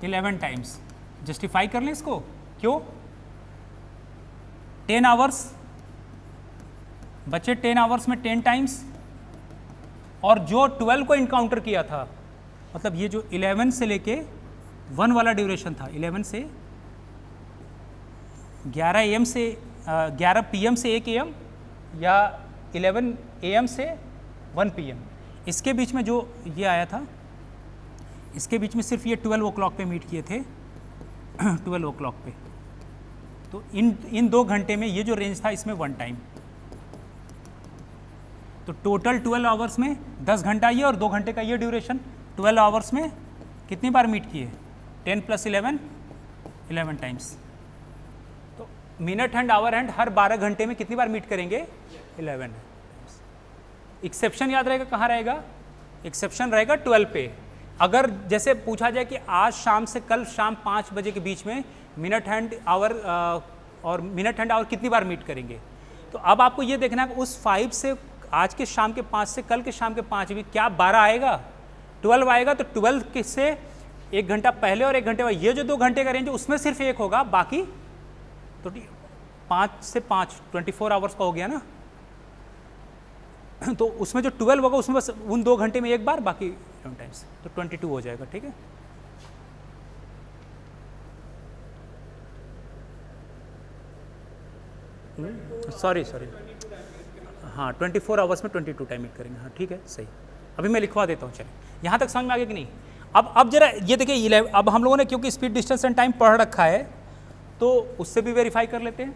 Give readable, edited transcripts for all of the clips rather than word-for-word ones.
11 times. Justify कर लें इसको, क्यों? 10 आवर्स बचे, 10 आवर्स में 10 टाइम्स, और जो 12 को इनकाउंटर किया था, मतलब ये जो 11 से लेके 1 वाला ड्यूरेशन था, 11 से 11 AM से 11 PM से 1 AM या 11 AM से 1 PM, इसके बीच में जो ये आया था, इसके बीच में सिर्फ ये 12 o'clock पे मीट किए थे 12 o'clock पे। तो इन 2 घंटे में ये जो रेंज था, इसमें 1 टाइम, तो टोटल 12 आवर्स में 10 घंटा ये और 2 घंटे का ये ड्यूरेशन, 12 आवर्स में कितनी बार मीट किए? 10 + 11 11 टाइम्स। तो मिनट हैंड, आवर हैंड हर 12 घंटे में कितनी बार मीट करेंगे? 11 टाइम्स। एक्सेप्शन याद रहेगा, कहाँ रहेगा? एक्सेप्शन रहेगा 12 पे। अगर जैसे पूछा जाए कि आज शाम से कल शाम 5 बजे के बीच में मिनट हैंड आवर और मिनट हैंड आवर कितनी बार मीट करेंगे, तो अब आपको ये देखना है कि उस 5 से आज के शाम के 5 से कल के शाम के 5 भी क्या 12 आएगा? 12 आएगा। तो 12 से 1 घंटा पहले और 1 घंटे बाद, ये जो 2 घंटे का रेंज है उसमें सिर्फ 1 होगा, बाकी तो 5 से 5 24 आवर्स का हो गया ना। तो उसमें जो 12 होगा उसमें बस उन 2 घंटे में 1 बार, बाकी 11 टाइम्स, तो 22 हो जाएगा। ठीक है, सॉरी हाँ 24 आवर्स में 22 टाइम मीट करेंगे। हाँ ठीक है, सही। अभी मैं लिखवा देता हूँ, चलिए यहाँ तक समझ में आ गया कि नहीं? अब जरा ये देखिए 11, अब हम लोगों ने क्योंकि स्पीड डिस्टेंस एंड टाइम पढ़ रखा है, तो उससे भी वेरीफाई कर लेते हैं।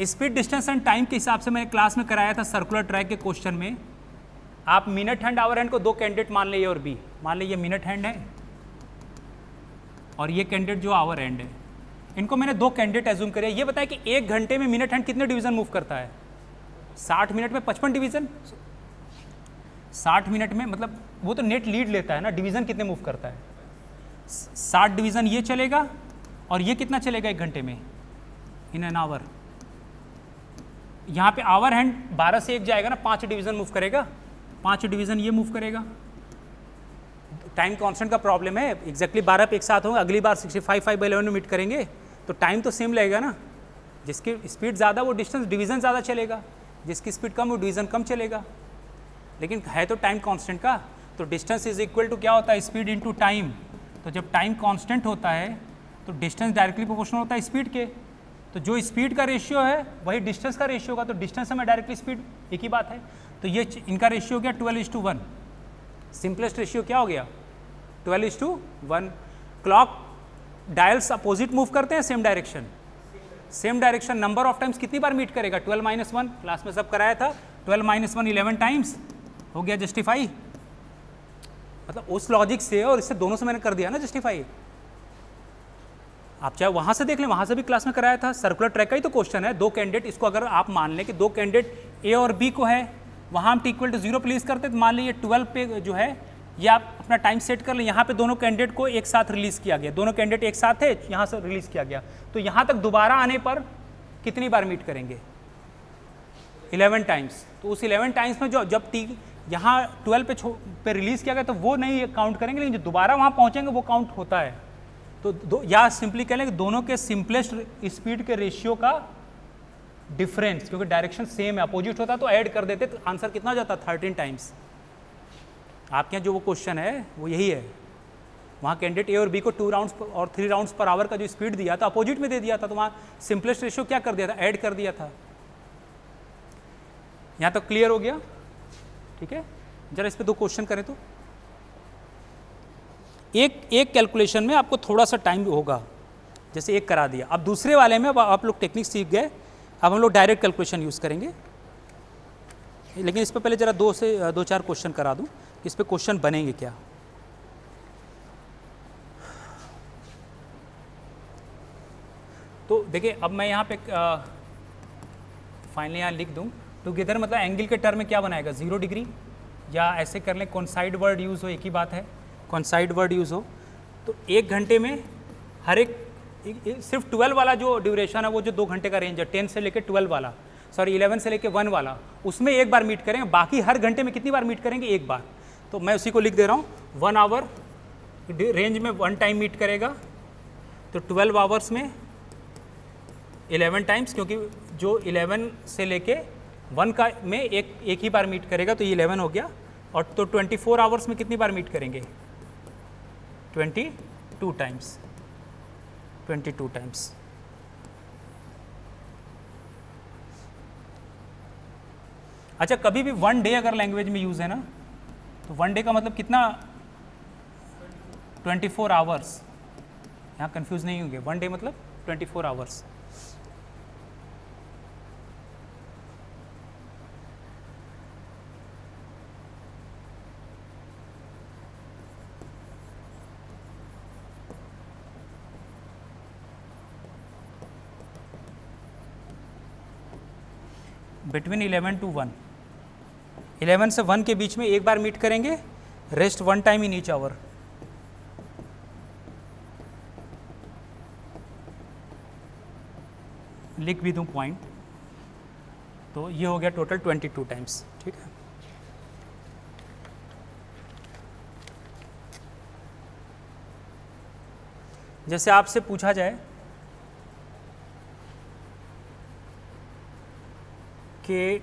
स्पीड डिस्टेंस एंड टाइम के हिसाब से मैंने क्लास में कराया था सर्कुलर ट्रैक के क्वेश्चन में। आप मिनट हैंड, आवर हैंड को 2 कैंडिडेट मान ले, ए और बी। मान ले ये मिनट हैंड है और ये कैंडिडेट जो आवर हैंड है, इनको मैंने 2 कैंडिडेट एज्यूम करे। ये बताया कि 1 घंटे में मिनट हैंड कितने डिवीजन मूव करता है? 60 मिनट में 55 डिवीजन। 60 मिनट में मतलब वो तो नेट लीड लेता है ना, डिवीजन कितने मूव करता है? 60 डिवीजन ये चलेगा, और ये कितना चलेगा 1 घंटे में? In an hour. यहाँ पे आवर हैंड 12 से 1 जाएगा ना, 5 डिवीजन मूव करेगा, 5 डिवीजन ये मूव करेगा। टाइम कांस्टेंट का प्रॉब्लम है, एग्जैक्टली 12 पे एक साथ होंगे, अगली बार 65/11 में मीट करेंगे, तो टाइम तो सेम लगेगा ना। जिसकी स्पीड ज़्यादा वो डिस्टेंस डिवीजन ज़्यादा चलेगा, जिसकी स्पीड कम वो डिवीजन कम चलेगा। लेकिन है तो टाइम कांस्टेंट का, तो डिस्टेंस इज इक्वल टू क्या होता है? Speed into time. तो जब टाइम कांस्टेंट होता है तो डिस्टेंस डायरेक्टली प्रोपोर्शनल होता है स्पीड के। तो जो स्पीड का रेशियो है वही डिस्टेंस का रेशियो होगा, तो डिस्टेंस में डायरेक्टली स्पीड एक ही बात है। तो ये इनका रेशियो हो गया 12:1। सिंपलेस्ट रेशियो क्या हो गया? 12:1। क्लॉक डायल्स अपोजिट मूव करते हैं, same direction. Same direction number of times कितनी बार मीट करेगा? 12 - 1। क्लास में सब कराया था। 12 - 1 11 टाइम्स हो गया जस्टिफाई। मतलब उस लॉजिक से और इससे दोनों से मैंने कर दिया ना जस्टिफाई। आप चाहे वहाँ से देख लें, वहाँ से भी क्लास में कराया था। सर्कुलर ट्रैक का ही तो क्वेश्चन है। 2 कैंडिडेट, इसको अगर आप मान लें कि 2 कैंडिडेट ए और बी को है, वहाँ हम t = 0 प्लेस करते, तो मान लीजिए 12 पे जो है ये आप अपना टाइम सेट कर लें। यहाँ पे दोनों कैंडिडेट को एक साथ रिलीज़ किया गया, दोनों कैंडिडेट एक साथ थे, यहाँ से रिलीज़ किया गया, तो यहाँ तक दोबारा आने पर कितनी बार मीट करेंगे? 11 टाइम्स। तो उस 11 टाइम्स में जो जब टी यहाँ 12 पे रिलीज़ किया गया तो वो नहीं काउंट करेंगे, लेकिन जो दोबारा वहाँ पहुँचेंगे वो काउंट होता है। तो या सिंपली कह लें कि दोनों के सिंपलेस्ट स्पीड के रेशियो का डिफरेंस, क्योंकि डायरेक्शन सेम है, अपोजिट होता तो ऐड कर देते, तो आंसर कितना हो जाता? 13 टाइम्स। आपके यहाँ जो वो क्वेश्चन है वो यही है। वहाँ कैंडिडेट ए और बी को 2 राउंड्स और 3 राउंड्स पर आवर का जो स्पीड दिया था अपोजिट में दे दिया था, तो वहाँ सिंपलेस्ट रेशियो क्या कर दिया था? ऐड कर दिया था। यहाँ तक क्लियर हो गया? ठीक है, जरा इस पर 2 क्वेश्चन करें तो। एक कैलकुलेशन में आपको थोड़ा सा टाइम होगा, जैसे एक करा दिया। अब दूसरे वाले में अब आप लोग टेक्निक सीख गए, अब हम लोग डायरेक्ट कैलकुलेशन यूज़ करेंगे। लेकिन इस पर पहले जरा 2-4 क्वेश्चन करा दूं कि इस पर क्वेश्चन बनेंगे क्या। तो देखिए अब मैं यहाँ पे फाइनली यहाँ लिख दूँ, टुगेदर मतलब एंगल के टर्म में क्या बनाएगा? 0 डिग्री, या ऐसे कर लें कॉन्साइड वर्ड यूज़ हो, एक ही बात है, कॉन्साइड वर्ड यूज़ हो। तो 1 घंटे में हर एक सिर्फ 12 वाला जो ड्यूरेशन है वो जो 2 घंटे का रेंज है, 10 से लेकर 12 वाला, सॉरी 11 से लेकर 1 वाला, उसमें 1 बार मीट करेंगे। बाकी हर घंटे में कितनी बार मीट करेंगे? 1 बार। तो मैं उसी को लिख दे रहा हूँ 1 आवर रेंज में 1 टाइम मीट करेगा, तो 12 आवर्स में 11 टाइम्स, क्योंकि जो 11 से लेके 1 का में एक ही बार मीट करेगा, तो ये 11 हो गया। और तो 24 आवर्स में कितनी बार मीट करेंगे? 22 टाइम्स, 22 टाइम्स। अच्छा, कभी भी 1 डे अगर लैंग्वेज में यूज़ है ना, तो 1 डे का मतलब कितना? 24 आवर्स। यहाँ कंफ्यूज नहीं होंगे, 1 डे मतलब 24 आवर्स। बिटवीन 11 to 1, 11 से 1 के बीच में एक बार मीट करेंगे, rest 1 time in each hour. लिख भी दूं पॉइंट, तो ये हो गया टोटल 22 टाइम्स। ठीक है, जैसे आपसे पूछा जाए कि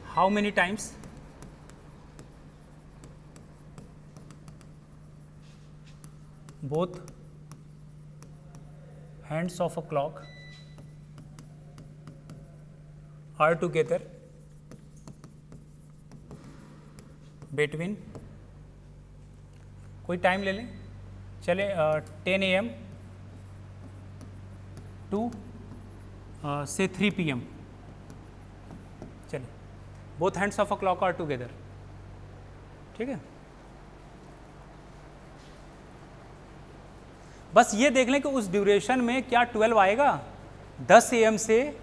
how many times both hands of a clock are together between, कोई टाइम ले लें, चले 10 AM टू से 3 PM, चले both hands of a clock are together. ठीक है, बस ये देख लें कि उस ड्यूरेशन में क्या 12 आएगा, 10 AM से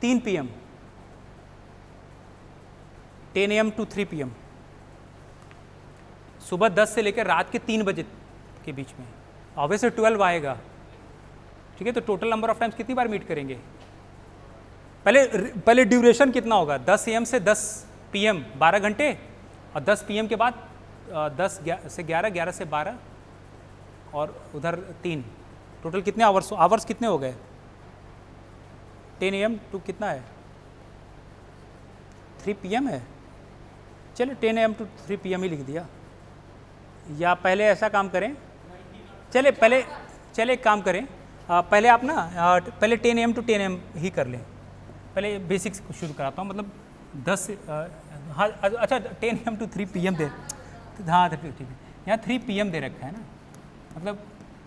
3 PM, 10 AM टू 3 PM, सुबह 10 से लेकर रात के 3 बजे के बीच में ऑब्वियसली 12 आएगा। ठीक है, तो टोटल नंबर ऑफ टाइम्स कितनी बार मीट करेंगे? पहले ड्यूरेशन कितना होगा? 10 AM से 10 PM 12 घंटे, और 10 PM के बाद 10 से 11, 11 से 12, और उधर 3, टोटल कितने आवर्स कितने हो गए? 10 AM टू कितना है? 3 PM है। चलिए 10 AM टू 3 PM ही लिख दिया, या पहले ऐसा काम करें, चले एक काम करें, पहले आप ना पहले 10 AM टू 10 AM ही कर लें। पहले बेसिक्स शुरू कराता हूँ, मतलब 10 हाँ अच्छा 10 AM टू 3 PM दे, हाँ ठीक है, यहाँ 3 PM दे रखा है ना, मतलब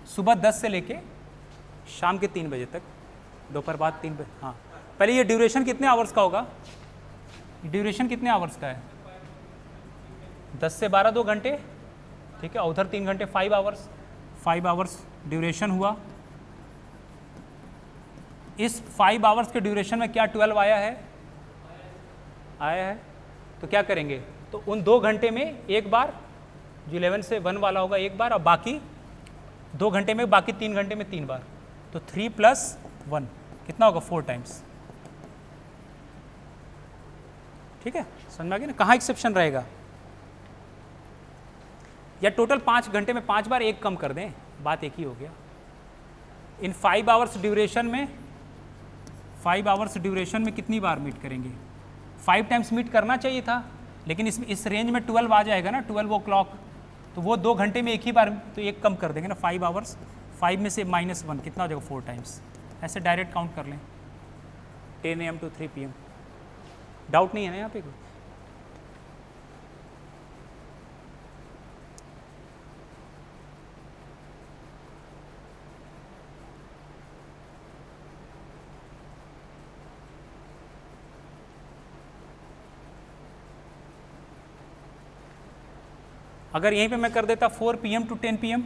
सुबह 10 से लेके शाम के 3 बजे तक, दोपहर बाद 3 बजे। हाँ, पहले ये ड्यूरेशन कितने आवर्स का होगा? ड्यूरेशन कितने आवर्स का है? 10 से 12 2 घंटे, ठीक है, उधर 3 घंटे, 5 आवर्स ड्यूरेशन हुआ। इस 5 आवर्स के ड्यूरेशन में क्या 12 आया है? तो क्या करेंगे? तो उन 2 घंटे में एक बार, जो 11 से 1 वाला होगा एक बार, और बाकी 2 घंटे में, बाकी 3 घंटे में 3 बार, तो 3 + 1 कितना होगा? 4 टाइम्स। ठीक है, समझ में आ गया ना? कहाँ एक्सेप्शन रहेगा? या टोटल 5 घंटे में 5 बार, एक कम कर दें, बात एक ही हो गया। इन 5 आवर्स ड्यूरेशन में कितनी बार मीट करेंगे? 5 टाइम्स मीट करना चाहिए था, लेकिन इस रेंज में 12 आ जाएगा ना, 12 o'clock, तो वो 2 घंटे में एक ही बार, तो एक कम कर देंगे ना, 5 आवर्स, 5 में से -1 कितना हो जाएगा? 4 टाइम्स। ऐसे डायरेक्ट काउंट कर लें, 10 AM टू 3 PM। डाउट नहीं है ना यहाँ पे? अगर यहीं पे मैं कर देता 4 PM टू 10 PM,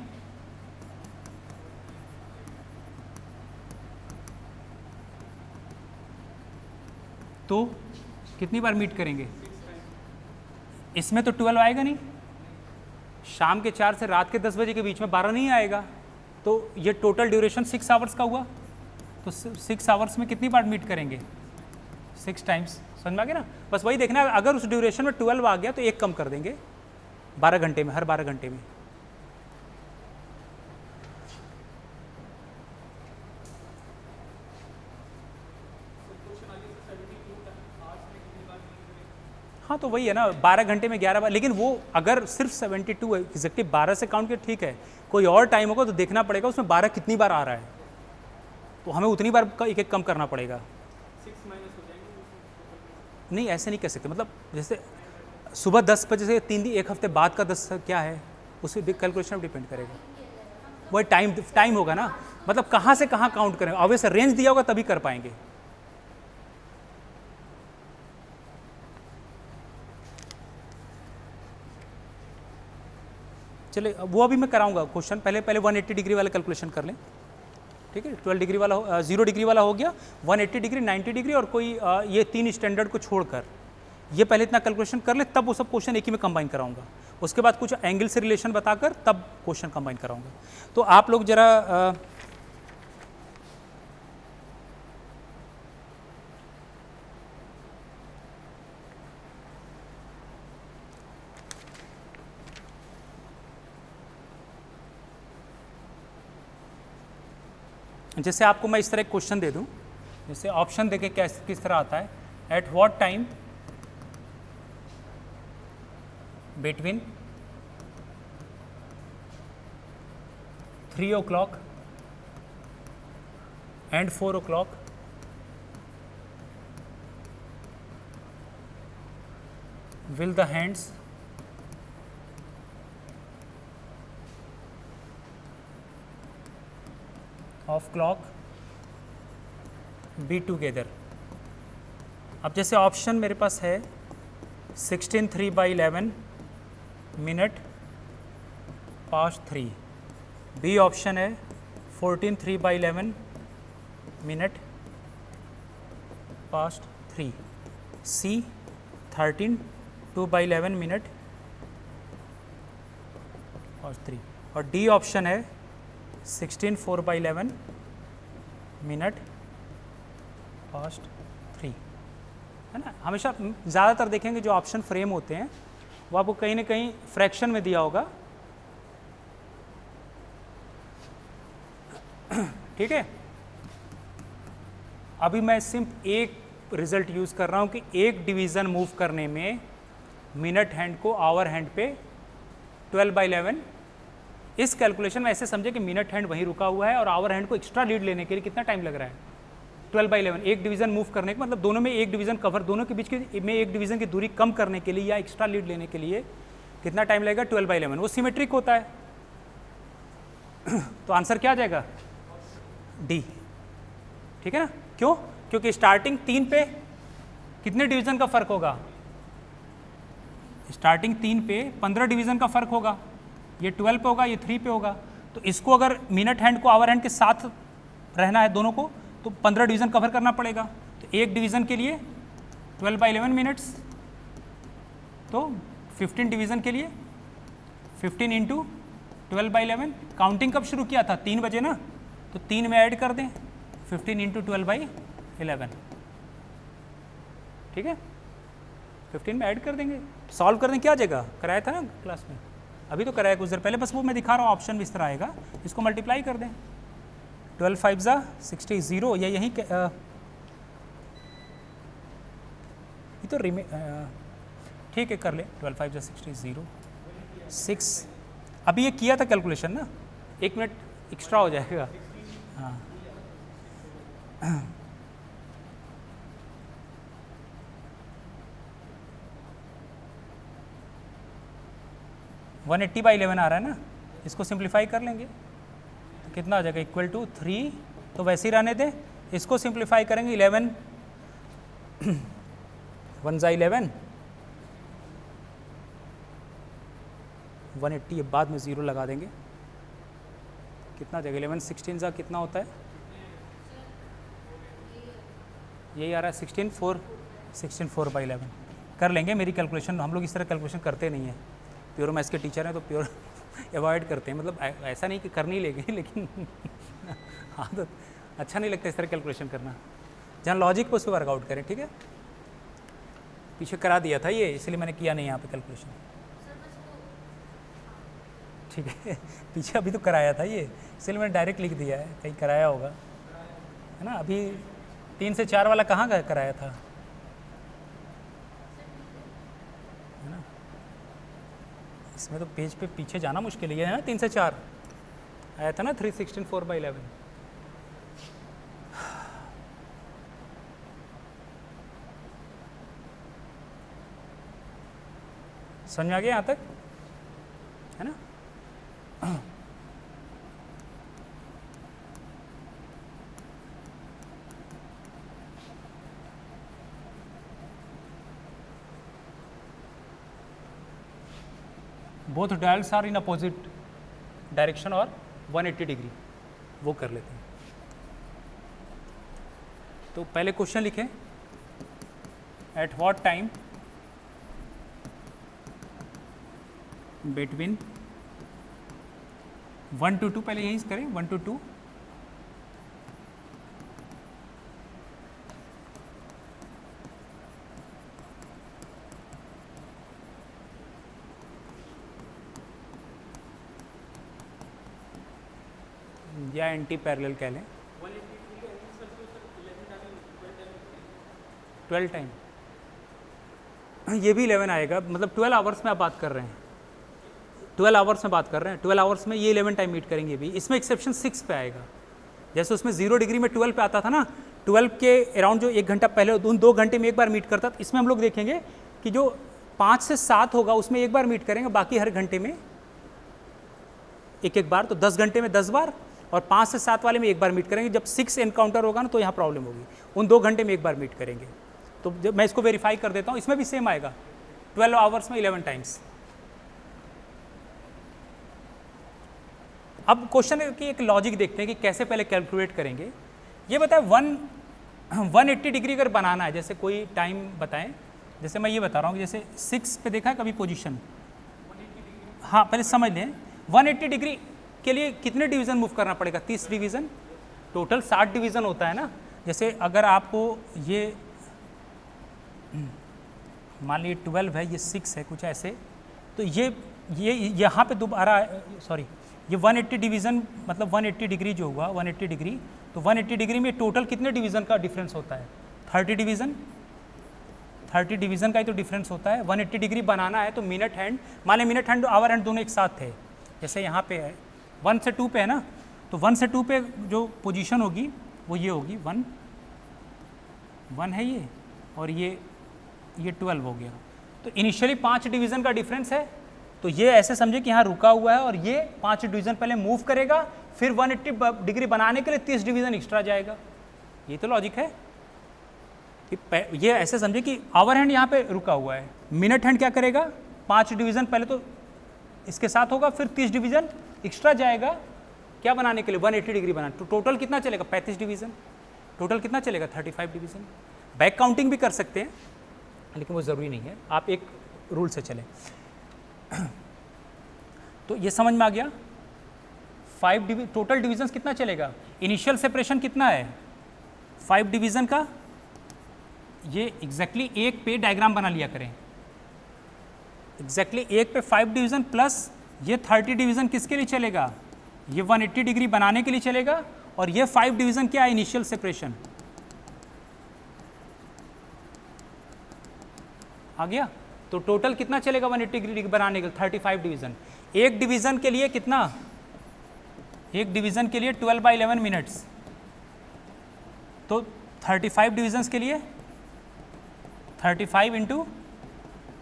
तो कितनी बार मीट करेंगे? इसमें तो 12 आएगा नहीं, शाम के 4 से रात के 10 बजे के बीच में 12 नहीं आएगा, तो ये टोटल ड्यूरेशन 6 आवर्स का हुआ, तो 6 आवर्स में कितनी बार मीट करेंगे? 6 टाइम्स। समझ में आ गया ना? बस वही देखना है, अगर उस ड्यूरेशन में 12 आ गया तो एक कम कर देंगे, 12 घंटे में, हर 12 घंटे में। हाँ तो वही है ना, 12 घंटे में 11 बार, लेकिन वो अगर सिर्फ 72 एग्जैक्टिव 12 से काउंट किया ठीक है, कोई और टाइम होगा तो देखना पड़ेगा उसमें 12 कितनी बार आ रहा है, तो हमें उतनी बार का एक एक कम करना पड़ेगा। 6 माइनस हो जाएंगे, नहीं ऐसे नहीं कह सकते, मतलब जैसे सुबह 10 बजे से 3 दिन 1 हफ्ते बाद का 10 क्या है, उस पर कैलकुलेशन डिपेंड करेगा। वही टाइम होगा ना, मतलब कहाँ से कहाँ काउंट करेंगे, ऑब्वियस रेंज दिया होगा तभी कर पाएंगे। चलिए वो अभी मैं कराऊंगा क्वेश्चन, पहले 180 डिग्री वाला कैलकुलेशन कर लें, ठीक है। 12 डिग्री वाला 0 डिग्री वाला हो गया, 180 डिग्री, 90 डिग्री और कोई ये 3 स्टैंडर्ड को छोड़कर ये पहले इतना कैलकुलेशन कर ले, तब वो सब क्वेश्चन एक ही में कंबाइन कराऊंगा। उसके बाद कुछ एंगल से रिलेशन बताकर तब क्वेश्चन कंबाइन कराऊंगा। तो आप लोग जरा जैसे आपको मैं इस तरह एक क्वेश्चन दे दूं, जैसे ऑप्शन देखे किस तरह आता है, at what time between 3 o'clock and 4 o'clock will the hands of clock be together। अब जैसे ऑप्शन मेरे पास है 16:03/11 मिनट पास्ट 3, बी ऑप्शन है 14:03/11 मिनट पास्ट 3, सी 13:02/11 मिनट पास्ट 3 और डी ऑप्शन है 16:04/11 मिनट पास्ट 3, है ना। हमेशा ज़्यादातर देखेंगे जो ऑप्शन फ्रेम होते हैं वो आपको कहीं ना कहीं फ्रैक्शन में दिया होगा, ठीक है। अभी मैं सिर्फ एक रिजल्ट यूज़ कर रहा हूँ कि एक डिवीज़न मूव करने में मिनट हैंड को आवर हैंड पे 12/11, इस कैलकुलेशन में ऐसे समझे कि मिनट हैंड वहीं रुका हुआ है और आवर हैंड को एक्स्ट्रा लीड लेने के लिए कितना टाइम लग रहा है, 12/11। एक डिवीज़न मूव करने का मतलब दोनों में एक डिवीज़न कवर, दोनों के बीच के में एक डिवीज़न की दूरी कम करने के लिए या एक्स्ट्रा लीड लेने के लिए कितना टाइम लगेगा, 12/11। वो सिमेट्रिक होता है तो आंसर क्या आ जाएगा, डी, ठीक है ना। क्यों? क्योंकि स्टार्टिंग 3 पे कितने डिवीज़न का फ़र्क होगा, स्टार्टिंग 3 पे 15 डिवीज़न का फ़र्क होगा, ये 12 पे होगा, ये 3 पे होगा। तो इसको अगर मिनट हैंड को आवर हैंड के साथ रहना है दोनों को, तो 15 डिवीज़न कवर करना पड़ेगा। तो एक डिवीज़न के लिए 12/11 मिनट्स, तो 15 डिवीज़न के लिए 15 इंटू 12/11। काउंटिंग कब शुरू किया था, 3 बजे ना, तो 3 में ऐड कर दें 15 इंटू 12/11, ठीक है। 15 में ऐड कर देंगे, सॉल्व कर दें, क्या आ जाएगा, कराया था ना क्लास में, अभी तो कराया कुछ देर पहले, बस वो मैं दिखा रहा हूँ ऑप्शन भी इस तरह आएगा, इसको मल्टीप्लाई कर दें, 12 5 ज़ा 60, 0 या यहीं ये तो ठीक है कर ले, 12 5 ज़ा 60, 0 6, अभी ये किया था कैलकुलेशन ना, 1 मिनट एक्स्ट्रा हो जाएगा, हाँ 180/11 आ रहा है ना, इसको सिंप्लीफाई कर लेंगे तो कितना आ जाएगा, इक्वल टू 3, तो वैसे ही रहने दें, इसको सिंप्लीफाई करेंगे 11 1 ज़ा 11, 180 बाद में 0 लगा देंगे, कितना आ जाएगा, 11 16 ज़ा कितना होता है, यही आ रहा है 16/11 कर लेंगे। मेरी कैलकुलेशन, हम लोग इस तरह कैलकुलेशन करते नहीं हैं, प्योर मैथ्स के टीचर हैं तो प्योर अवॉइड करते हैं, मतलब ऐसा नहीं कि कर नहीं लेंगे लेकिन हाँ तो अच्छा नहीं लगता इस तरह कैलकुलेशन करना, जहाँ लॉजिक पे उस पर वर्कआउट करें, ठीक है। पीछे करा दिया था ये, इसलिए मैंने किया नहीं यहाँ पे कैलकुलेशन। ठीक है पीछे अभी तो कराया था ये, इसलिए मैंने डायरेक्ट लिख दिया है, कहीं कराया होगा, है ना। अभी 3 से 4 वाला कहाँ कराया था, है ना। इसमें तो पेज पे पीछे जाना मुश्किल है ना। 3 से 4 आया था ना 3/16 समझ आ गया यहाँ तक, है ना। Both dials are in opposite direction और 180 डिग्री, वो कर लेते हैं। तो पहले क्वेश्चन लिखें, at what time between 1 to 2, पहले यही करें 1 to 2 या एंटी पैरेलल कह लें 12 टाइम, ये भी 11 आएगा, मतलब 12 आवर्स में आप बात कर रहे हैं, 12 आवर्स में बात कर रहे हैं, 12 आवर्स में ये 11 टाइम मीट करेंगे भी। इसमें एक्सेप्शन 6 पे आएगा, जैसे उसमें 0 डिग्री में 12 पे आता था ना, 12 के अराउंड जो 1 घंटा पहले उन 2 घंटे में एक बार मीट करता था। इसमें हम लोग देखेंगे कि जो 5 से 7 होगा उसमें एक बार मीट करेंगे, बाकी हर घंटे में एक बार, तो 10 घंटे में 10 बार, और 5 से 7 वाले में एक बार मीट करेंगे। जब 6 एनकाउंटर होगा ना तो यहाँ प्रॉब्लम होगी, उन 2 घंटे में एक बार मीट करेंगे। तो जब मैं इसको वेरीफाई कर देता हूँ, इसमें भी सेम आएगा 12 आवर्स में 11 टाइम्स। अब क्वेश्चन की एक लॉजिक देखते हैं कि कैसे पहले कैलकुलेट करेंगे। ये बताए 180 डिग्री अगर बनाना है, जैसे कोई टाइम बताएं, जैसे मैं ये बता रहा हूँ, जैसे 6 पे देखा है कभी पोजीशन, हाँ पहले समझ लें 180 डिग्री के लिए कितने डिवीज़न मूव करना पड़ेगा, 30 डिवीज़न, टोटल 60 डिवीज़न होता है ना। जैसे अगर आपको ये मान लीजिए 12 है, ये 6 है, कुछ ऐसे, तो ये यहाँ पे दोबारा, सॉरी ये 180 डिवीज़न मतलब 180 डिग्री जो हुआ 180 डिग्री, तो 180 डिग्री में टोटल कितने डिवीज़न का डिफरेंस होता है, 30 डिवीज़न, 30 डिवीज़न का ही तो डिफरेंस होता है। 180 डिग्री बनाना है तो मिनट हैंड, मान लें मिनट हैंड आवर हैंड दोनों एक साथ थे, जैसे यहाँ पे है 1 से 2 पे है ना, तो 1 से 2 पे जो पोजीशन होगी वो ये होगी 1 है ये, और ये 12 हो गया। तो इनिशियली 5 डिवीज़न का डिफरेंस है, तो ये ऐसे समझे कि यहाँ रुका हुआ है और ये 5 डिवीज़न पहले मूव करेगा, फिर 180 डिग्री बनाने के लिए 30 डिवीज़न एक्स्ट्रा जाएगा। ये तो लॉजिक है कि ये ऐसे समझे कि आवर हैंड यहाँ पे रुका हुआ है, मिनट हैंड क्या करेगा, 5 डिवीज़न पहले तो इसके साथ होगा, फिर 30 डिवीज़न एक्स्ट्रा जाएगा क्या बनाने के लिए, 180 डिग्री बनाने। तो टोटल कितना चलेगा, 35 डिवीज़न, टोटल कितना चलेगा, 35 डिवीज़न। बैक काउंटिंग भी कर सकते हैं लेकिन वो ज़रूरी नहीं है, आप एक रूल से चलें। तो ये समझ में आ गया। 5 टोटल डिवीजन कितना चलेगा, इनिशियल सेपरेशन कितना है 5 डिवीज़न का, ये एग्जैक्टली एक पे डायग्राम बना लिया करें, एग्जैक्टली एक पे 5 डिवीज़न प्लस ये 30 डिवीज़न किसके लिए चलेगा, ये 180 डिग्री बनाने के लिए चलेगा, और ये 5 डिवीज़न क्या है, इनिशियल सेपरेशन। आ गया। तो टोटल कितना चलेगा 180 डिग्री बनाने के लिए, 35 डिवीज़न। एक डिवीज़न के लिए कितना, एक डिवीज़न के लिए 12/11 मिनट्स, तो 35 डिवीजन्स के लिए 35 इंटू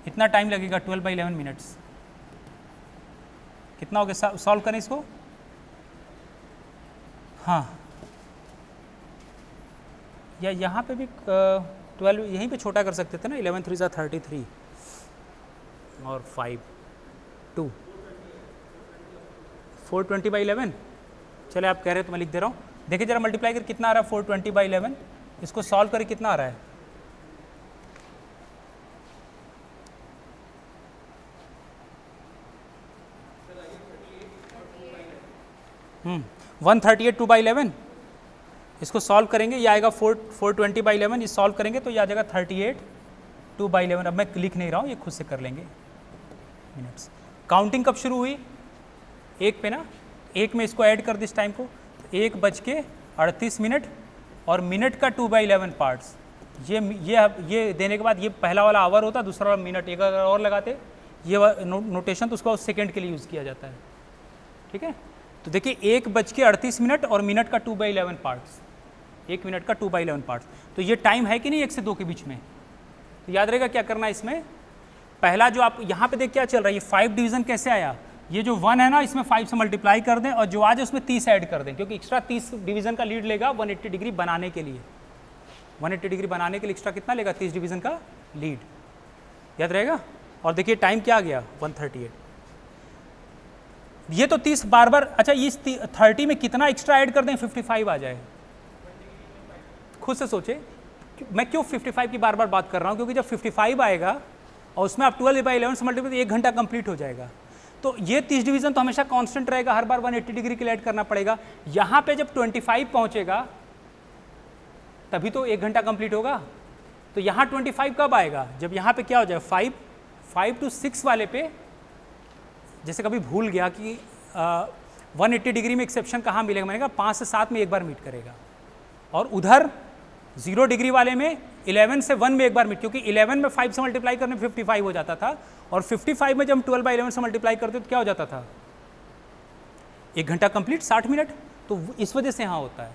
इतना टाइम लगेगा 12/11 मिनट्स। कितना हो गया, सॉल्व करें इसको। हाँ, या यहाँ पे भी 12 यहीं पे छोटा कर सकते थे ना, 11 3 ज़ा 33 और 5 2 420/11। चले आप कह रहे हो तो मैं लिख दे रहा हूँ। देखिए जरा मल्टीप्लाई कर कितना आ रहा है 420/11, इसको सॉल्व करें कितना आ रहा है, 138 2/11। इसको सॉल्व करेंगे ये आएगा 420/11, ये सॉल्व करेंगे तो ये आ जाएगा 38 2/11। अब मैं लिख नहीं रहा हूँ, ये खुद से कर लेंगे मिनट्स। काउंटिंग कब शुरू हुई, एक पे ना, एक में इसको ऐड कर दिस टाइम को, 1:38 और मिनट का 2/11 पार्ट्स। ये देने के बाद ये पहला वाला आवर होता, दूसरा वाला मिनट, एक अगर और लगाते ये नोटेशन तो उसको सेकंड के लिए यूज़ किया जाता है। ठीक है, तो देखिए 1:38 और मिनट का 2/11 पार्ट्स, 1 मिनट का 2/11 पार्ट्स। तो ये टाइम है कि नहीं 1 से 2 के बीच में। तो याद रहेगा क्या करना है इसमें, पहला जो आप यहाँ पे देख क्या चल रहा है, ये 5 डिवीजन कैसे आया, ये जो 1 है ना इसमें 5 से मल्टीप्लाई कर दें और जो आज उसमें 30 ऐड कर दें, क्योंकि एक्स्ट्रा 30 डिवीजन का लीड लेगा 180 डिग्री बनाने के लिए। 180 डिग्री बनाने के लिए एक्स्ट्रा कितना लेगा, 30 डिवीजन का लीड, याद रहेगा। और देखिए टाइम क्या आ गया 138। ये तो 30 बार बार, अच्छा इस 30 में कितना एक्स्ट्रा ऐड कर दें 55 आ जाए। खुद से सोचे मैं क्यों 55 की बार बार बात कर रहा हूँ, क्योंकि जब 55 आएगा और उसमें आप 12/11 से मल्टीप्लाई 1 घंटा कंप्लीट हो जाएगा। तो ये 30 डिवीजन तो हमेशा कांस्टेंट रहेगा, हर बार 180 डिग्री के लिए ऐड करना पड़ेगा। यहाँ पे जब 25 पहुँचेगा तभी तो 1 घंटा कंप्लीट होगा। तो यहाँ 25 कब आएगा, जब यहाँ पे क्या हो जाए 5 to 6 वाले पे, जैसे कभी भूल गया कि 180 डिग्री में एक्सेप्शन कहाँ मिलेगा, मैंने कहा 5 से 7 में एक बार मीट करेगा, और उधर 0 डिग्री वाले में 11 से 1 में एक बार मीट, क्योंकि 11 में 5 से मल्टीप्लाई करने 55 हो जाता था, और 55 में जब हम 12/11 से मल्टीप्लाई करते तो क्या हो जाता था 1 घंटा कंप्लीट 60 मिनट। तो इस वजह से यहाँ होता है।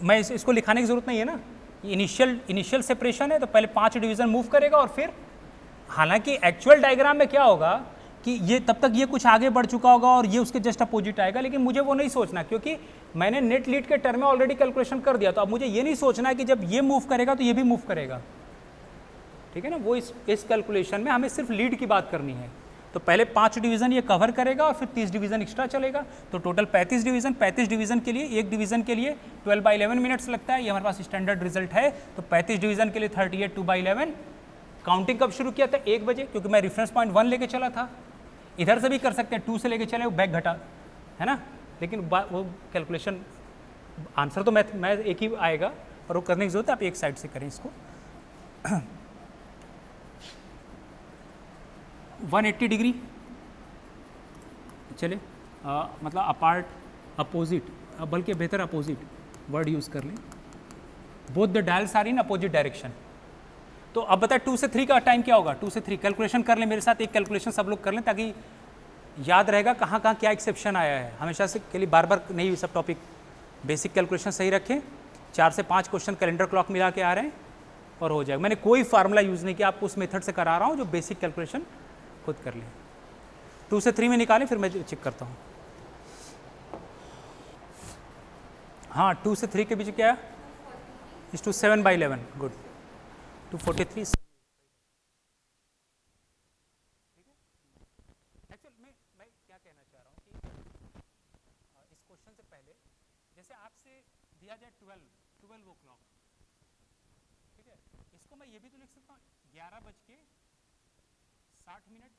मैं इसको लिखाने की जरूरत नहीं है ना, इनिशियल सेपरेशन है, तो पहले 5 डिवीजन मूव करेगा और फिर, हालांकि एक्चुअल डायग्राम में क्या होगा कि ये तब तक ये कुछ आगे बढ़ चुका होगा और ये उसके जस्ट अपोजिट आएगा, लेकिन मुझे वो नहीं सोचना, क्योंकि मैंने नेट लीड के टर्म में ऑलरेडी कैलकुलेशन कर दिया। तो अब मुझे ये नहीं सोचना है कि जब ये मूव करेगा तो ये भी मूव करेगा, ठीक है ना। वो इस कैलकुलेशन में हमें सिर्फ लीड की बात करनी है। तो पहले 5 डिवीजन ये कवर करेगा और फिर 30 डिवीजन एक्स्ट्रा चलेगा, तो टोटल 35 डिवीजन। 35 डिवीजन के लिए, एक डिवीजन के लिए 12/11 मिनट्स लगता है, ये हमारे पास स्टैंडर्ड रिजल्ट है। तो 35 डिवीजन के लिए 38 2/11। काउंटिंग कब शुरू किया था, 1 बजे, क्योंकि मैं रेफरेंस पॉइंट 1 लेके चला था। इधर से भी कर सकते हैं, 2 से लेके चले, वो बैक घटा है ना, लेकिन वो कैलकुलेशन आंसर तो मैं एक ही आएगा, और वो करने की जरूरत है, आप एक साइड से करें इसको। 180 डिग्री चले, मतलब अपार्ट, अपोजिट, बल्कि बेहतर अपोजिट वर्ड यूज़ कर लें, both the dials are in opposite direction. तो अब बताए 2 से 3 का टाइम क्या होगा, 2 से 3 कैलकुलेशन कर लें मेरे साथ, एक कैलकुलेशन सब लोग कर लें, ताकि याद रहेगा कहाँ कहाँ क्या एक्सेप्शन आया है। हमेशा से के लिए बार बार नहीं, सब टॉपिक बेसिक कैलकुलेशन सही रखें। 4 से 5 क्वेश्चन कैलेंडर क्लॉक मिला के आ रहे हैं और हो जाएगा। मैंने कोई फार्मूला यूज़ नहीं किया, आपको उस मेथड से करा रहा हूँ जो बेसिक कैलकुलेशन खुद कर लें। 2 से 3 में निकालें, फिर मैं चेक करता हूँ। हाँ, 2 से 3 के बीच क्या है, इस टू 7/11, गुड, 243। एक्चुअल मैं क्या कहना चाह रहा हूँ कि इस क्वेश्चन से पहले, जैसे आपसे दिया जाए 12 o'clock, ठीक है, इसको मैं ये भी तो लिख सकता हूँ 11:60।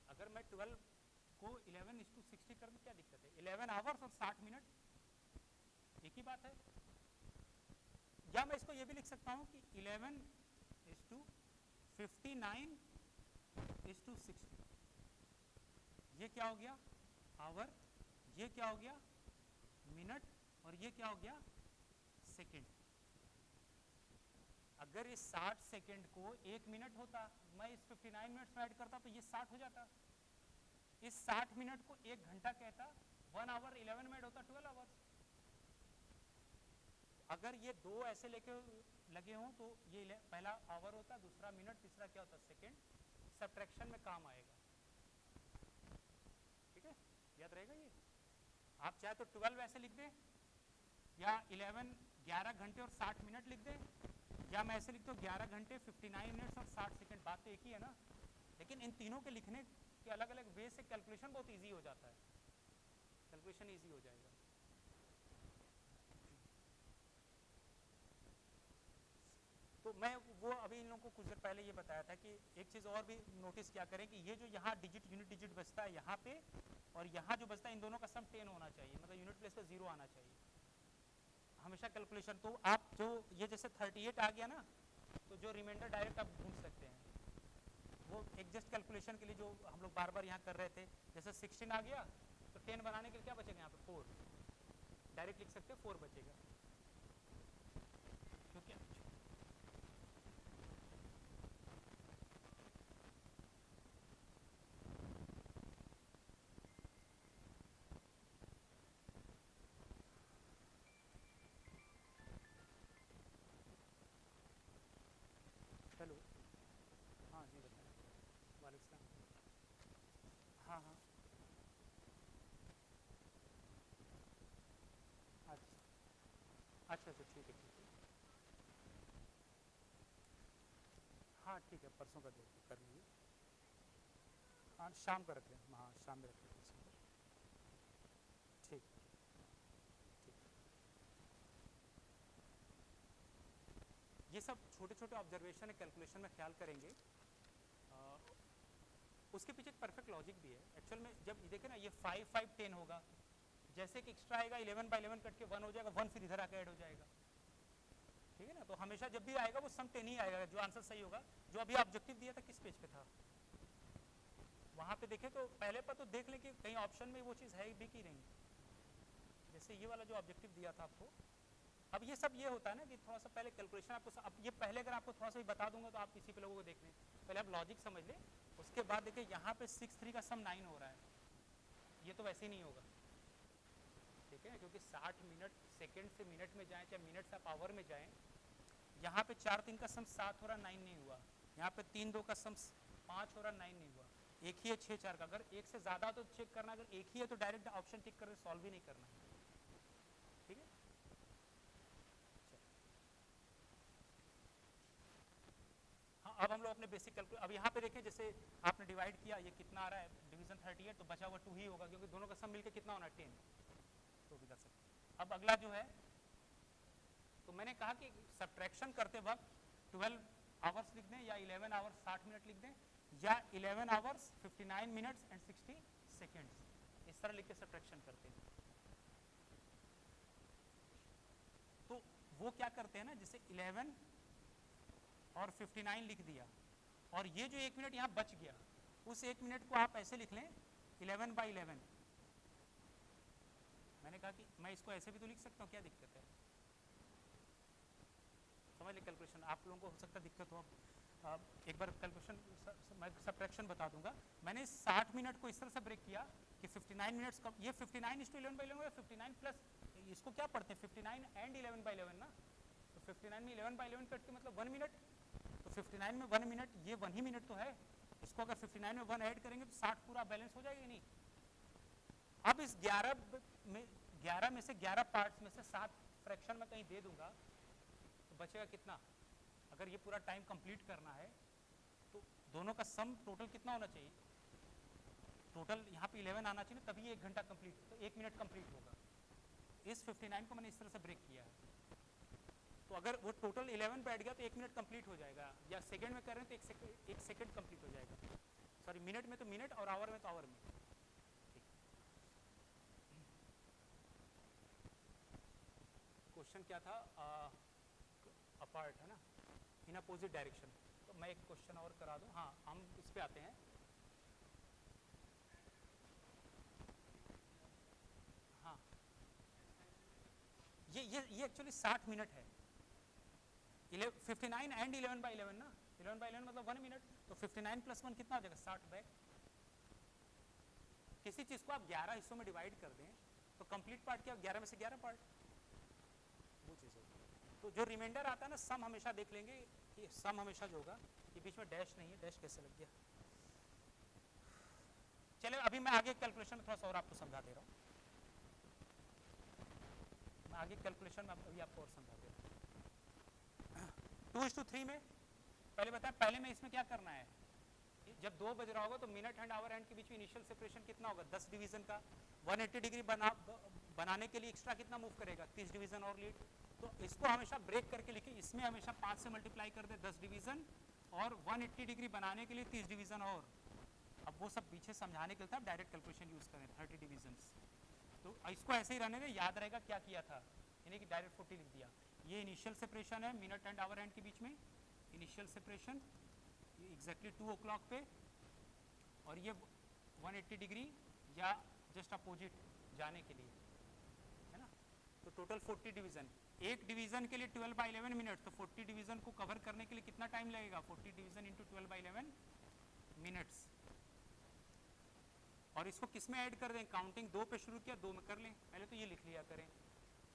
अगर मैं 12 को 11:60 कर दूं, क्या दिक्कत है, 11 आवर्स और 60 मिनट एक ही बात है। या मैं इसको ये भी लिख सकता हूँ कि 11:59:60। ये क्या हो गया, आवर, ये क्या हो गया, मिनट, और ये क्या हो गया, सेकंड। अगर इस 60 सेकंड को 1 मिनट होता, मैं इस 59 मिनट्स में ऐड करता तो ये 60 हो जाता। इस 60 मिनट को 1 घंटा कहता, 1 आवर 11 मिनट होता 12 आवर्स। अगर ये 2 ऐसे लेके लगे हों तो ये पहला आवर होता, दूसरा मिनट, तीसरा क्या होता, सेकंड। सब्ट्रैक्शन में काम आएगा, ठीक है, याद रहेगा ये। आप चाहे तो 12 ऐसे लिख दें, या 11 घंटे और 60 मिनट लिख दें, या मैं ऐसे लिख दूं 11 घंटे 59 मिनट्स और 60 सेकंड। बात तो एक ही है ना, लेकिन इन तीनों के लिखने के अलग अलग वे से कैलकुलेशन बहुत इजी हो जाता है, कैलकुलेशन इजी हो जाएगा। तो मैं वो अभी इन लोगों को कुछ देर पहले ये बताया था कि एक चीज़ और भी नोटिस क्या करें कि ये जो यहाँ डिजिट, यूनिट डिजिट बचता है यहाँ पे, और यहाँ जो बचता है, इन दोनों का सम 10 होना चाहिए, मतलब यूनिट प्लेस पे 0 आना चाहिए हमेशा कैलकुलेशन। तो आप जो ये जैसे 38 आ गया ना, तो जो रिमाइंडर डायरेक्ट आप ढूंढ सकते हैं, वो एक जस्ट कैलकुलेशन के लिए जो हम लोग बार बार यहाँ कर रहे थे, जैसे 16 आ गया तो 10 बनाने के लिए क्या बचेगा यहाँ पे 4, डायरेक्ट लिख सकते हैं 4 बचेगा, क्योंकि हेलो, हाँ जी बताएं। वालेकुम सलाम। हाँ हाँ, अच्छा अच्छा अच्छा, ठीक है ठीक है। हाँ ठीक है, परसों का दे कर लीजिए। हाँ शाम का रख लें, हाँ शाम में रख लें परसों का। ठीक ठीक। ये सब छोटे छोटे ऑब्जर्वेशन है, कैलकुलेशन में ख्याल करेंगे। उसके पीछे एक परफेक्ट लॉजिक भी है एक्चुअल में। जब देखे ना ये 5 5 10 होगा, जैसे कि एक्स्ट्रा आएगा 11 बाई 11 कट के 1 हो जाएगा, 1 फिर इधर आके ऐड हो जाएगा, ठीक है ना। तो हमेशा जब भी आएगा वो सम 10 ही आएगा, जो आंसर सही होगा। जो अभी ऑब्जेक्टिव दिया था किस पेज पे था, वहां पे देखे तो पहले पर तो देख लें कि कहीं ऑप्शन में वो चीज़ है भी कि नहीं। जैसे ये वाला जो ऑब्जेक्टिव दिया था आपको, अब ये सब ये होता है ना कि थोड़ा सा पहले कैलकुलेशन आपको, अब ये पहले अगर आपको थोड़ा सा भी बता दूंगा तो आप इसी पे लोगों को देख लें, पहले आप लॉजिक समझ लें। उसके बाद देखिए यहाँ पे 6 3 का सम 9 हो रहा है, ये तो वैसे ही नहीं होगा, ठीक है, क्योंकि 60 मिनट सेकेंड से मिनट में जाएं, चाहे मिनट से आप आवर में जाएं। यहाँ पे 4 3 का सम 7 हो रहा, 9 नहीं हुआ। यहाँ पे 3 2 का सम 5 हो रहा, 9 नहीं हुआ। एक ही है 6 4 का, अगर एक से ज़्यादा तो चेक करना, अगर एक ही है तो डायरेक्ट ऑप्शन टिक करके सॉल्व ही नहीं करना है, ठीक है। हाँ अब हम लोग अपने बेसिक कैलकुलेट, अब यहाँ पे देखें जैसे आपने डिवाइड किया, ये कितना आ रहा है, डिवीजन 38, तो बचा हुआ 2 ही होगा, क्योंकि दोनों का सम मिलकर कितना होना है 10, तो भी कर सकते। अब अगला जो है, तो मैंने कहा कि सब्ट्रैक्शन करते वक्त 12 आवर्स लिख दें या 11 आवर्स 60 मिनट लिख दें, या 11 आवर्स 59 मिनट्स एंड 60 सेकेंड्स, इस तरह लिख के सब्ट्रैक्शन करते हैं। तो वो क्या करते हैं ना, जैसे 11 और 59 लिख दिया, और ये जो 1 मिनट यहाँ बच गया, उस 1 मिनट को आप ऐसे लिख लें 11 बाई 11। मैंने कहा कि मैं इसको ऐसे भी तो लिख सकता हूँ, क्या दिक्कत है, समझ ले कैलकुलेशन। आप लोगों को हो सकता है दिक्कत हो, अब एक बार कैलकुलेशन मैं सब्ट्रैक्शन बता दूंगा। मैंने 60 मिनट को इस तरह से ब्रेक किया कि 59 मिनट्स का, ये 59 इस टू 11 बाई 11 या 59 प्लस, इसको क्या पढ़ते हैं 59 एंड 11 बाई 11 ना, तो 59 में 11 बाई 11 कट के मतलब 1 मिनट, तो 59 में 1 मिनट, ये 1 ही मिनट तो है, इसको अगर 59 में 1 ऐड करेंगे तो 60 पूरा बैलेंस हो जाएगा नहीं। अब इस 11 में से 11 पार्ट्स में से 7 फ्रैक्शन में कहीं दे दूंगा तो बचेगा कितना। अगर ये पूरा टाइम कंप्लीट करना है तो दोनों का सम टोटल कितना होना चाहिए, टोटल यहाँ पे 11 आना चाहिए, तभी 1 घंटा कंप्लीट, तो 1 मिनट कंप्लीट होगा। इस 59 को मैंने इस तरह से ब्रेक किया है, तो अगर वो टोटल 11 बैठ गया तो 1 मिनट कंप्लीट हो जाएगा, या सेकंड में कर रहे हैं तो 1 सेकंड कंप्लीट हो जाएगा, सॉरी मिनट में तो मिनट और आवर में तो आवर में। क्वेश्चन क्या था, अपार्ट है ना, इन अपोजिट डायरेक्शन। तो मैं एक क्वेश्चन और करा दूं, हाँ हम इस पे आते हैं। हाँ ये एक्चुअली 60 मिनट है, 59 एंड 11 बाई 11 ना, 11 बाई 11 मतलब 1 मिनट, तो 59 प्लस 1 कितना हो जाएगा 60 बैक। किसी चीज़ को आप 11 हिस्सों में डिवाइड कर दें तो कंप्लीट पार्ट क्या, 11 में से 11 पार्ट, वो चीज़ होगी। तो जो रिमाइंडर आता है ना, सम हमेशा देख लेंगे कि सम हमेशा जो होगा, ये बीच में डैश नहीं है, डैश कैसे लग गया। चलिए अभी मैं आगे कैलकुलेशन में थोड़ा सा और आपको समझा दे रहा हूँ, मैं आगे कैलकुलेशन में अभी आपको और समझा दे रहा हूँ। 2:3 में पहले बताएं, पहले में इसमें क्या करना है, जब 2 बज रहा होगा तो मिनट एंड आवर एंड के बीच में इनिशियल सेपरेशन कितना होगा 10 डिवीजन का, 180 डिग्री बनाने के लिए एक्स्ट्रा कितना मूव करेगा 30 डिवीजन और लीड। तो इसको हमेशा ब्रेक करके लिखे, इसमें हमेशा 5 से मल्टीप्लाई कर दे 10 डिवीजन, और 180 डिग्री बनाने के लिए 30 डिवीजन और। अब वो सब पीछे समझाने के लिए आप डायरेक्ट कैलकुलेशन यूज करें 30 डिवीजन, तो इसको ऐसे ही रहने दें, याद रहेगा क्या किया था, यानी कि डायरेक्ट 40 लिख दिया। ये इनिशियल सेपरेशन है मिनट एंड आवर एंड के बीच में, इनिशियल सेपरेशन ये एग्जैक्टली 2 o'clock पे, और ये 180 डिग्री या जस्ट अपोजिट जाने के लिए, है ना। तो टोटल 40 डिवीजन, एक डिवीजन के लिए 12/11 मिनट, तो 40 डिवीजन को कवर करने के लिए कितना टाइम लगेगा, 40 डिवीजन इंटू 12/11 मिनट्स। और इसको किस में ऐड कर दें, काउंटिंग 2 पे शुरू किया, 2 में कर लें, पहले तो ये लिख लिया करें।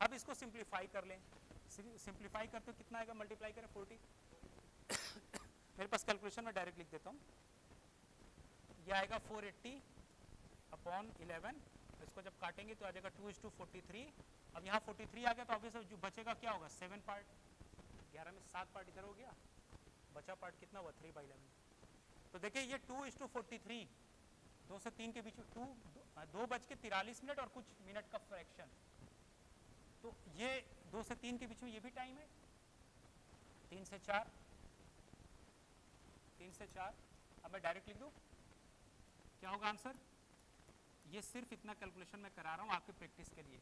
अब इसको सिंप्लीफाई कर लें, सिंप्लीफाई करते हो कितना आएगा, मल्टीप्लाई करें 40 मेरे पास कैलकुलेशन में डायरेक्ट लिख देता हूँ, ये आएगा 480/11, इसको जब काटेंगे तो आ जाएगा 2:43। अब यहाँ 43 आ गया तो ऑब्वियसली जो बचेगा क्या होगा, 7 पार्ट, 11 में 7 पार्ट इधर हो गया, बचा पार्ट कितना हुआ 3/11। तो देखिए ये 2:43, 2 से 3 के बीच में 2:43 और कुछ मिनट का फ्रैक्शन, तो ये 2 से 3 के बीच में ये भी टाइम है, 3 से 4, 3 से 4। अब मैं डायरेक्ट लिख दूँ, क्या होगा आंसर, ये सिर्फ इतना कैलकुलेशन मैं करा रहा हूँ आपके प्रैक्टिस के लिए।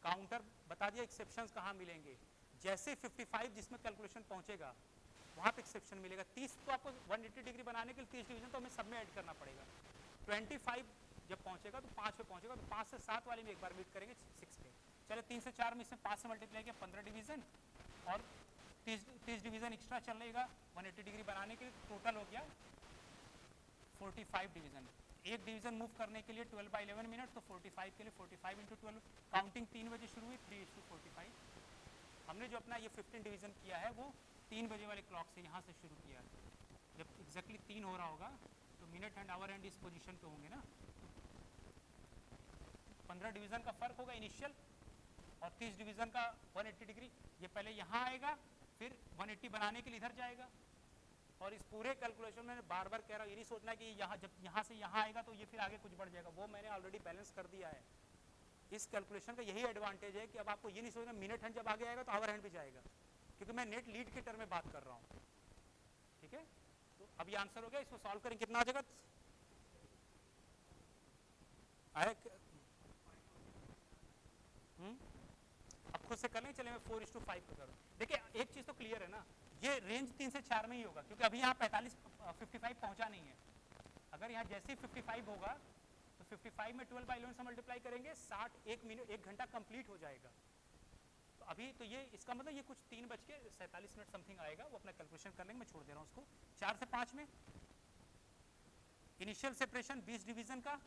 काउंटर बता दिया, एक्सेप्शंस कहाँ मिलेंगे, जैसे 55 जिसमें कैलकुलेशन पहुंचेगा वहां पे एक्सेप्शन मिलेगा। 30 तो आपको 180 डिग्री बनाने के लिए 30 डिवीजन तो हमें सब में ऐड करना पड़ेगा। 25 जब पहुंचेगा तो 5 पे पहुंचेगा, तो 5 से 7 वाले में एक बार मीट करेंगे 6 पे। चले 3 से 4 में इसमें 5 से मल्टीप्लाई किया 15 डिवीजन, और 30 डिवीजन एक्स्ट्रा चलेगा 180 डिग्री बनाने के लिए, टोटल हो गया 45 डिवीजन। एक डिवीजन मूव करने के लिए 12/11 मिनट, तो 45 के लिए 45 इंटू 12, काउंटिंग 3 बजे शुरू हुई, 3:45। हमने जो अपना ये 15 डिवीजन किया है वो 3 बजे वाले क्लॉक से यहाँ से शुरू किया है। जब एग्जैक्टली 3 हो रहा होगा तो मिनट एंड आवर एंड इस पोजीशन पे होंगे ना, 15 डिवीजन का फर्क होगा इनिशियल, और 30 डिवीजन का 180 डिग्री, ये पहले यहाँ आएगा फिर 180 बनाने के लिए इधर जाएगा। और इस पूरे कैलकुलेशन में बार बार कह रहा हूँ, ये नहीं सोचना कि यहाँ जब यहाँ से यहाँ आएगा तो ये फिर आगे कुछ बढ़ जाएगा, वो मैंने ऑलरेडी बैलेंस कर दिया है। इस कैलकुलेशन का यही एडवांटेज है कि अब आपको ये नहीं सोचना मिनट हैंड जब आगे आएगा तो आवर हैंड भी जाएगा, क्योंकि मैं नेट लीड के टर्म में बात कर रहा हूँ। ठीक है, तो अब ये आंसर हो गया, इसको सॉल्व करें कितना आ जाएगा, अब खुद से कर लें, चले मैं 4:5 पे करूँ। देखिए एक चीज तो क्लियर है ना, ये रेंज 3 से 4 में ही होगा, क्योंकि अभी यहाँ 55 पहुंचा नहीं है। अगर यहाँ जैसे ही 55 होगा तो 55 में 12/11 से मल्टीप्लाई करेंगे, 60 1 घंटा कंप्लीट हो जाएगा। तो अभी तो ये इसका मतलब ये कुछ 3:47 समथिंग आएगा, वो अपना कैलकुलेशन कर लेंगे, मैं छोड़ दे रहा हूँ उसको। 4 से 5 में इनिशियल सेपरेशन 20 डिवीजन का,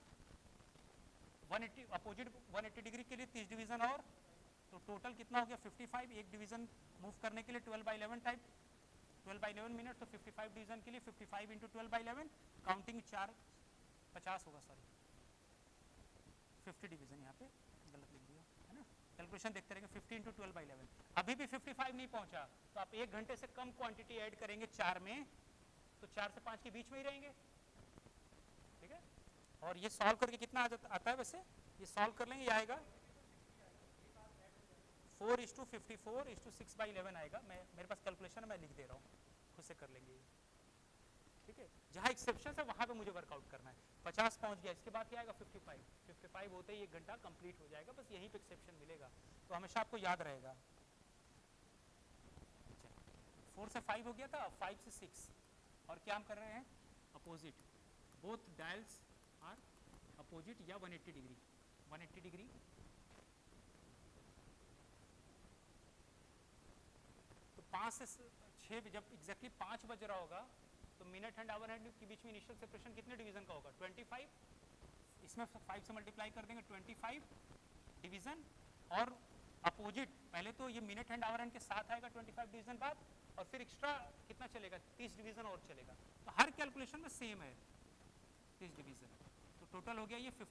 180 अपोजिट 180 डिग्री के लिए 30 डिवीजन, और तो टोटल कितना हो गया 55। एक डिवीजन मूव करने के लिए 12/11 टाइप 12/11 मिनट, तो 55 डिवीजन के लिए 55 इंटू 12/11, काउंटिंग 4:50 होगा, सॉरी 50 डिवीजन यहाँ पे गलत लिख दिया है ना। कैलकुलेशन देखते रहेंगे, 50 इंटू 12/11। अभी भी 55 नहीं पहुंचा तो आप 1 घंटे से कम क्वांटिटी ऐड करेंगे 4 में, तो 4 से 5 के बीच में ही रहेंगे। ठीक है, और ये सॉल्व करके कितना आता है, वैसे ये सॉल्व कर लेंगे, ये आएगा 4:54:6/11 आएगा। मेरे पास कैलकुलेशन है, मैं लिख दे रहा हूँ, खुद से कर लेंगे। ठीक है, जहाँ एक्सेप्शन है वहाँ पे मुझे वर्कआउट करना है। 50 पहुँच गया, इसके बाद क्या आएगा 55 होते ही 1 घंटा कंप्लीट हो जाएगा, बस यहीं पे एक्सेप्शन मिलेगा, तो हमेशा आपको याद रहेगा। 4 से 5 हो गया था, 5 से 6, और क्या हम कर रहे हैं, opposite, both dials are opposite या 180 डिग्री 180 डिग्री। तो 5 से 6 जब एग्जैक्टली 5 बज रहा होगा तो मिनट हैंड आवर हैंड के बीच में इनिशियल सेपरेशन कितने डिवीजन का होगा, 25। इसमें 5 से मल्टीप्लाई कर देंगे 25 डिवीजन, और अपोजिट पहले तो ये मिनट हैंड आवर हैंड के साथ आएगा 25 डिवीजन बाद, और फिर एक्स्ट्रा कितना चलेगा 30 डिवीजन और चलेगा। तो हर कैलकुलेशन में सेम है 30 डिवीजन, तो टोटल हो गया ये